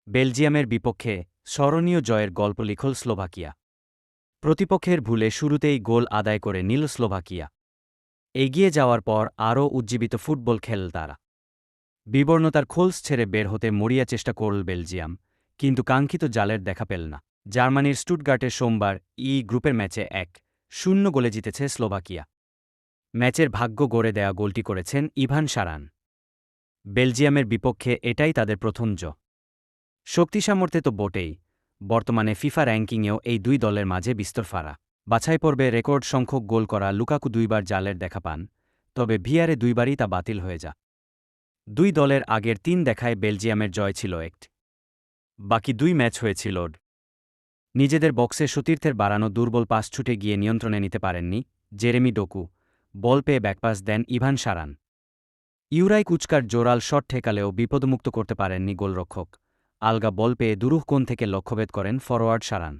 বেলজিয়ামের বিপক্ষে স্মরণীয় জয়ের গল্প লিখল স্লোভাকিয়া। প্রতিপক্ষের ভুলে শুরুতেই গোল আদায় করে নিল স্লোভাকিয়া। এগিয়ে যাওয়ার পর আরও উজ্জীবিত ফুটবল খেলল তারা। বিবর্ণতার খোলস ছেড়ে বের হতে মরিয়া চেষ্টা করল বেলজিয়াম, কিন্তু কাঙ্ক্ষিত জালের দেখা পেল না। জার্মানির স্টুটগার্টের সোমবার গ্রুপের ম্যাচে 1-0 গোলে জিতেছে স্লোভাকিয়া। ম্যাচের ভাগ্য গড়ে দেয়া গোলটি করেছেন ইভান সারান। বেলজিয়ামের বিপক্ষে এটাই তাদের প্রথম জয়। শক্তি সামর্থ্যে তো বটেই, বর্তমানে ফিফা র্যাঙ্কিংয়েও এই দুই দলের মাঝে বিস্তর ফারাক। বাছাই পর্বে রেকর্ড সংখ্যক গোল করা লুকাকু দুইবার জালের দেখা পান, তবে ভিআরে দুইবারই তা বাতিল হয়ে যায়। দুই দলের আগের 3 দেখায় বেলজিয়ামের জয় ছিল 1। বাকি 2 ম্যাচ হয়েছিল নিজেদের বক্সে সতীর্থের বাড়ানো দুর্বল পাস ছুটে গিয়ে নিয়ন্ত্রণে নিতে পারেননি জেরেমি ডোকু, বল পেয়ে ব্যাকপাস দেন ইভান সারান। ইউরাই কুচকার জোরাল শট ঠেকালেও বিপদমুক্ত করতে পারেননি গোলরক্ষক। আলগা বল পেয়ে দুরূহ কোণ থেকে লক্ষ্যভেদ করেন ফরোয়ার্ড সারান।